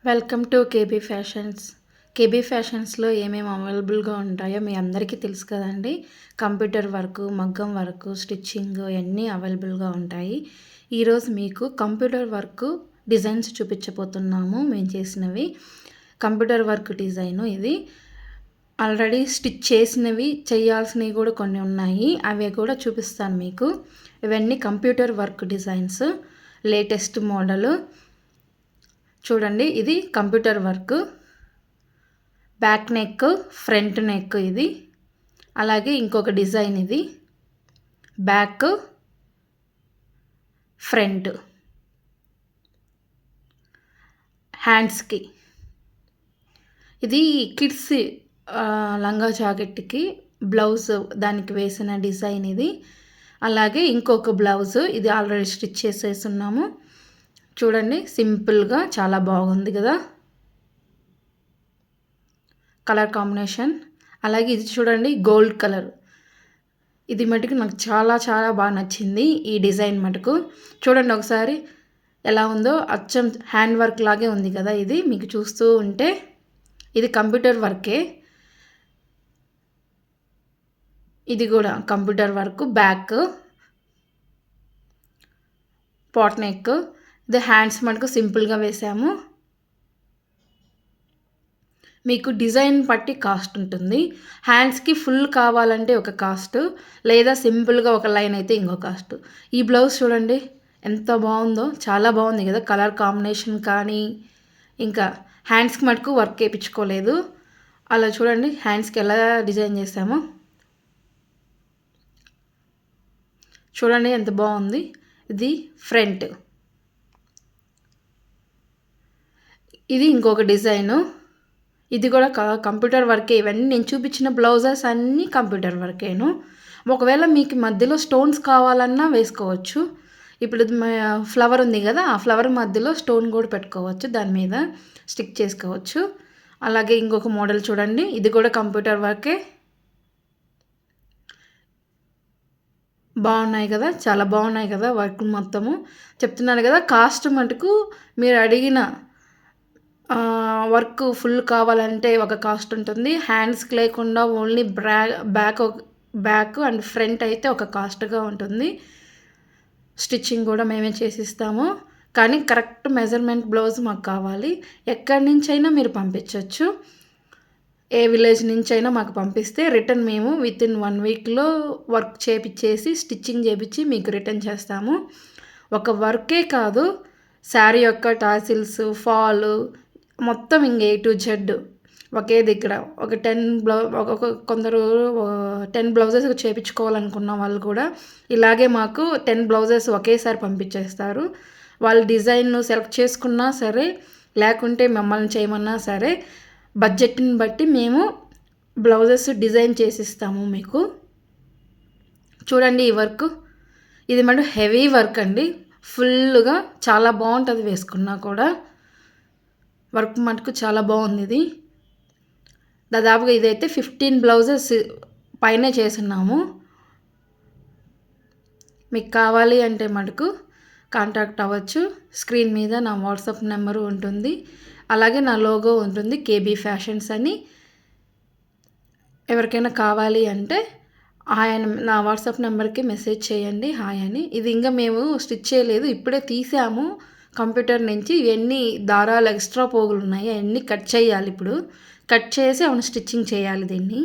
Welcome to KB fashions. కేబీ ఫ్యాషన్స్లో ఏమేమి అవైలబుల్గా ఉంటాయో మీ అందరికీ తెలుసు కదండి. కంప్యూటర్ వర్క్, మగ్గం వర్క్, స్టిచ్చింగ్ అన్నీ అవైలబుల్గా ఉంటాయి. ఈరోజు మీకు కంప్యూటర్ వర్క్ డిజైన్స్ చూపించబోతున్నాము. మేము చేసినవి కంప్యూటర్ వర్క్ డిజైను. ఇది ఆల్రెడీ స్టిచ్ చేసినవి, చేయాల్సినవి కూడా కొన్ని ఉన్నాయి. అవి కూడా చూపిస్తాను మీకు. ఇవన్నీ computer work designs, latest model. చూడండి, ఇది computer work. Back neck, front neck ఇది. అలాగే ఇంకొక డిజైన్ ఇది బ్యాక్, ఫ్రంట్, హ్యాండ్స్కి. ఇది కిడ్స్ లంగా జాకెట్కి బ్లౌజ్ దానికి వేసిన డిజైన్ ఇది. అలాగే ఇంకొక బ్లౌజ్ ఇది ఆల్రెడీ స్టిచ్ చేసేస్తున్నాము. చూడండి, సింపుల్గా చాలా బాగుంది కదా కలర్ కాంబినేషన్. అలాగే ఇది చూడండి, గోల్డ్ కలర్. ఇది మటుకు నాకు చాలా చాలా బాగా నచ్చింది ఈ డిజైన్ మటుకు. చూడండి ఒకసారి ఎలా ఉందో, అచ్చం హ్యాండ్ వర్క్ లాగే ఉంది కదా ఇది. మీకు చూస్తూ ఉంటే ఇది కంప్యూటర్ వర్కే. ఇది కూడా computer work. Back, pot neck. ఇది హ్యాండ్స్ మటుకు సింపుల్గా వేసాము. మీకు డిజైన్ బట్టి కాస్ట్ ఉంటుంది. హ్యాండ్స్కి ఫుల్ కావాలంటే ఒక కాస్ట్, లేదా సింపుల్గా ఒక లైన్ అయితే ఇంకో కాస్ట్. ఈ బ్లౌజ్ చూడండి ఎంత బాగుందో, చాలా బాగుంది కదా కలర్ కాంబినేషన్. కానీ ఇంకా హ్యాండ్స్కి మటుకు వర్క్ వేయించుకోలేదు. అలా చూడండి హ్యాండ్స్కి ఎలా డిజైన్ చేసామో. చూడండి ఎంత బాగుంది. ఇది ఫ్రంట్. ఇది ఇంకొక డిజైను. ఇది కూడా కంప్యూటర్ వర్కే. ఇవన్నీ నేను చూపించిన బ్లౌజెస్ అన్నీ కంప్యూటర్ వర్కేను. ఒకవేళ మీకు మధ్యలో స్టోన్స్ కావాలన్నా వేసుకోవచ్చు. ఇప్పుడు ఫ్లవర్ ఉంది కదా, ఆ ఫ్లవర్ మధ్యలో స్టోన్ కూడా పెట్టుకోవచ్చు, దాని మీద స్టిక్ చేసుకోవచ్చు. అలాగే ఇంకొక మోడల్ చూడండి, ఇది కూడా కంప్యూటర్ వర్కే. బాగున్నాయి కదా, చాలా బాగున్నాయి కదా వర్క్ మొత్తము. చెప్తున్నాను కదా, కాస్ట్ మటుకు మీరు అడిగిన వర్క్ ఫుల్ కావాలంటే ఒక కాస్ట్ ఉంటుంది. హ్యాండ్స్కి లేకుండా ఓన్లీ బ్యాక్ అండ్ ఫ్రంట్ అయితే ఒక కాస్ట్గా ఉంటుంది. స్టిచ్చింగ్ కూడా మేమే చేసిస్తాము. కానీ కరెక్ట్ మెజర్మెంట్ బ్లౌజ్ మాకు కావాలి. ఎక్కడి నుంచైనా మీరు పంపించవచ్చు. ఏ విలేజ్ నుంచైనా మాకు పంపిస్తే రిటర్న్ మేము వితిన్ 1 వీక్లో వర్క్ చేపించేసి స్టిచ్చింగ్ చేపించి మీకు రిటర్న్ చేస్తాము. ఒక వర్కే కాదు, శారీ యొక్క టాసిల్స్, ఫాలు మొత్తం ఇంక A to Z ఒకే దగ్గర. ఒక 10 కొందరు 10 బ్లౌజెస్ చేయించుకోవాలనుకున్న వాళ్ళు కూడా ఇలాగే మాకు 10 బ్లౌజెస్ ఒకేసారి పంపించేస్తారు. వాళ్ళు డిజైన్ సెలెక్ట్ చేసుకున్నా సరే, లేకుంటే మమ్మల్ని చేయమన్నా సరే, బడ్జెట్ని బట్టి మేము బ్లౌజెస్ డిజైన్ చేసిస్తాము మీకు. చూడండి ఈ వర్క్. ఇది మటు హెవీ వర్క్ అండి. ఫుల్గా చాలా బాగుంటుంది వేసుకున్నా కూడా. వర్క్ మటుకు చాలా బాగుంది ఇది. దాదాపుగా ఇదైతే 15 బ్లౌజెస్ పైనే చేస్తున్నాము. మీకు కావాలి అంటే మటుకు కాంటాక్ట్ అవ్వచ్చు. స్క్రీన్ మీద నా వాట్సాప్ నెంబరు ఉంటుంది, అలాగే నా లోగో ఉంటుంది, కేబీ ఫ్యాషన్స్ అని. ఎవరికైనా కావాలి అంటే నా వాట్సాప్ నెంబర్కి మెసేజ్ చేయండి, హాయ్ అని. ఇది ఇంకా మేము స్టిచ్ చేయలేదు, ఇప్పుడే తీసాము కంప్యూటర్ నుంచి. ఇవన్నీ దారాలు ఎక్స్ట్రా పోగులు ఉన్నాయి, అవన్నీ కట్ చేయాలి. ఇప్పుడు కట్ చేసి అవును స్టిచ్చింగ్ చేయాలి దీన్ని.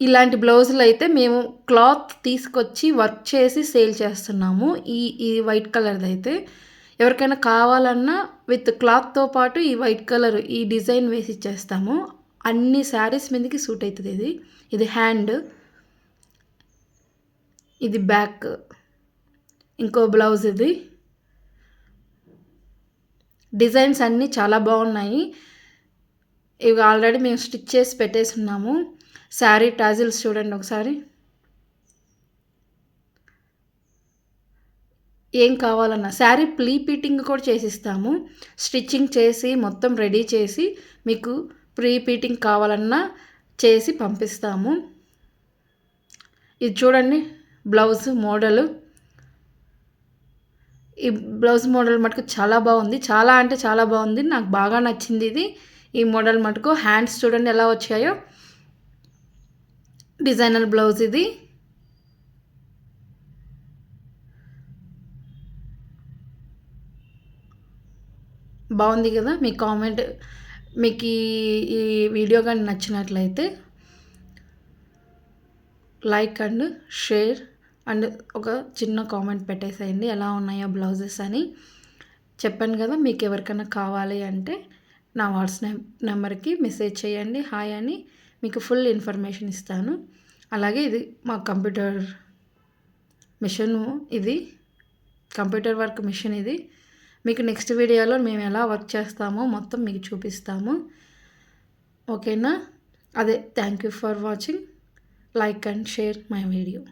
ఇలాంటి బ్లౌజులు అయితే మేము క్లాత్ తీసుకొచ్చి వర్క్ చేసి సేల్ చేస్తున్నాము. ఈ వైట్ కలర్ది అయితే ఎవరికైనా కావాలన్నా విత్ క్లాత్తో పాటు ఈ వైట్ కలర్ ఈ డిజైన్ వేసి ఇచ్చేస్తాము. అన్ని శారీస్ మీదకి సూట్ అవుతుంది ఇది. ఇది హ్యాండ్, ఇది బ్యాక్, ఇంకో బ్లౌజ్. ఇది డిజైన్స్ అన్నీ చాలా బాగున్నాయి. ఇవి ఆల్రెడీ మేము స్టిచ్ చేసి పెట్టేస్తున్నాము. శారీ టాజిల్స్ చూడండి ఒకసారి. ఏం కావాలన్నా శారీ ప్రీ పీటింగ్ కూడా చేసిస్తాము. స్టిచ్చింగ్ చేసి మొత్తం రెడీ చేసి మీకు ప్రీ పీటింగ్ కావాలన్నా చేసి పంపిస్తాము. ఇది చూడండి బ్లౌజ్ మోడలు. ఈ బ్లౌజ్ మోడల్ మటుకు చాలా బాగుంది. చాలా అంటే చాలా బాగుంది. నాకు బాగా నచ్చింది ఇది. ఈ మోడల్ మటుకు హ్యాండ్స్ చూడండి ఎలా వచ్చాయో. డిజైనర్ బ్లౌజ్ ఇది. బాగుంది కదా. మీ కామెంట్ మీకు ఈ వీడియో కానీ నచ్చినట్లయితే లైక్ అండ్ షేర్ అండ్ ఒక చిన్న కామెంట్ పెట్టేసేయండి ఎలా ఉన్నాయో బ్లౌజెస్ అని. చెప్పాను కదా, మీకు ఎవరికైనా కావాలి అంటే నా వాట్సాప్ నెంబర్కి మెసేజ్ చేయండి హాయ్ అని, మీకు ఫుల్ ఇన్ఫర్మేషన్ ఇస్తాను. అలాగే ఇది మా కంప్యూటర్ మిషను, ఇది కంప్యూటర్ వర్క్ మిషన్ ఇది. మీకు నెక్స్ట్ వీడియోలో మేము ఎలా వర్క్ చేస్తామో మొత్తం మీకు చూపిస్తాము. ఓకేనా. అదే thank you for watching. Like and share my video.